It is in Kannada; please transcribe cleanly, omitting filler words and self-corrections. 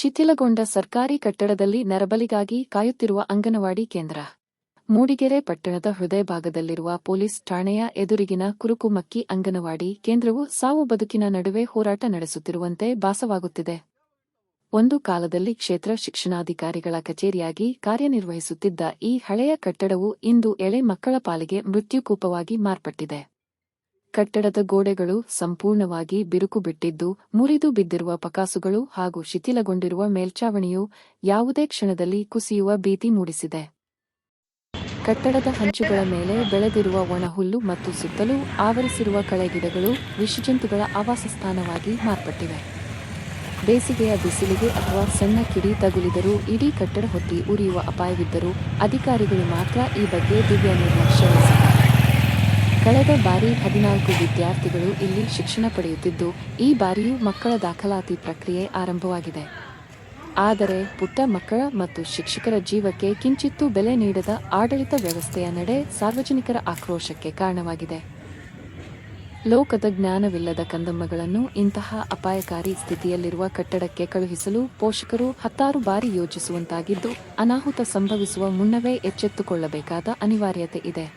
ಶಿಥಿಲಗೊಂಡ ಸರ್ಕಾರಿ ಕಟ್ಟಡದಲ್ಲಿ ನರಬಲಿಗಾಗಿ ಕಾಯುತ್ತಿರುವ ಅಂಗನವಾಡಿ ಕೇಂದ್ರ. ಮೂಡಿಗೆರೆ ಪಟ್ಟಣದ ಹೃದಯ ಭಾಗದಲ್ಲಿರುವ ಪೊಲೀಸ್ ಠಾಣೆಯ ಎದುರಿಗಿನ ಕುರುಕುಮಕ್ಕಿ ಅಂಗನವಾಡಿ ಕೇಂದ್ರವು ಸಾವು ಬದುಕಿನ ನಡುವೆ ಹೋರಾಟ ನಡೆಸುತ್ತಿರುವಂತೆ ಭಾಸವಾಗುತ್ತಿದೆ. ಒಂದು ಕಾಲದಲ್ಲಿ ಕ್ಷೇತ್ರ ಶಿಕ್ಷಣಾಧಿಕಾರಿಗಳ ಕಚೇರಿಯಾಗಿ ಕಾರ್ಯನಿರ್ವಹಿಸುತ್ತಿದ್ದ ಈ ಹಳೆಯ ಕಟ್ಟಡವು ಇಂದು ಎಳೆ ಮಕ್ಕಳ ಪಾಲಿಗೆ ಮೃತ್ಯುಕೂಪವಾಗಿ ಮಾರ್ಪಟ್ಟಿದೆ. ಕಟ್ಟಡದ ಗೋಡೆಗಳು ಸಂಪೂರ್ಣವಾಗಿ ಬಿರುಕು ಬಿಟ್ಟಿದ್ದು, ಮುರಿದು ಬಿದ್ದಿರುವ ಪಕಾಸುಗಳು ಹಾಗೂ ಶಿಥಿಲಗೊಂಡಿರುವ ಮೇಲ್ಛಾವಣಿಯು ಯಾವುದೇ ಕ್ಷಣದಲ್ಲಿ ಕುಸಿಯುವ ಭೀತಿ ಮೂಡಿಸಿದೆ. ಕಟ್ಟಡದ ಹಂಚುಗಳ ಮೇಲೆ ಬೆಳೆದಿರುವ ಒಣಹುಲ್ಲು ಮತ್ತು ಸುತ್ತಲೂ ಆವರಿಸಿರುವ ಕಳೆಗಿಡಗಳು ವಿಷಜಂತುಗಳ ಆವಾಸಸ್ಥಾನವಾಗಿ ಮಾರ್ಪಟ್ಟಿವೆ. ಬೇಸಿಗೆಯ ಬಿಸಿಲಿಗೆ ಅಥವಾ ಸಣ್ಣ ಕಿಡಿ ತಗುಲಿದರೂ ಇಡೀ ಕಟ್ಟಡ ಹೊತ್ತಿ ಉರಿಯುವ ಅಪಾಯವಿದ್ದರೂ ಅಧಿಕಾರಿಗಳು ಮಾತ್ರ ಈ ಬಗ್ಗೆ ದಿವ್ಯ ನಿರ್ಲಕ್ಷ್ಯ ವಹಿಸಿದ್ದಾರೆ. ಕಳೆದ ಬಾರಿ 14 ವಿದ್ಯಾರ್ಥಿಗಳು ಇಲ್ಲಿ ಶಿಕ್ಷಣ ಪಡೆಯುತ್ತಿದ್ದು, ಈ ಬಾರಿಯೂ ಮಕ್ಕಳ ದಾಖಲಾತಿ ಪ್ರಕ್ರಿಯೆ ಆರಂಭವಾಗಿದೆ. ಆದರೆ ಪುಟ್ಟ ಮಕ್ಕಳ ಮತ್ತು ಶಿಕ್ಷಕರ ಜೀವಕ್ಕೆ ಕಿಂಚಿತ್ತೂ ಬೆಲೆ ನೀಡದ ಆಡಳಿತ ವ್ಯವಸ್ಥೆಯ ನಡೆ ಸಾರ್ವಜನಿಕರ ಆಕ್ರೋಶಕ್ಕೆ ಕಾರಣವಾಗಿದೆ. ಲೋಕದ ಜ್ಞಾನವಿಲ್ಲದ ಕಂದಮ್ಮಗಳನ್ನು ಇಂತಹ ಅಪಾಯಕಾರಿ ಸ್ಥಿತಿಯಲ್ಲಿರುವ ಕಟ್ಟಡಕ್ಕೆ ಕಳುಹಿಸಲು ಪೋಷಕರು 10 ಬಾರಿ ಯೋಚಿಸುವಂತಾಗಿದ್ದು, ಅನಾಹುತ ಸಂಭವಿಸುವ ಮುನ್ನವೇ ಎಚ್ಚೆತ್ತುಕೊಳ್ಳಬೇಕಾದ ಅನಿವಾರ್ಯತೆ ಇದೆ.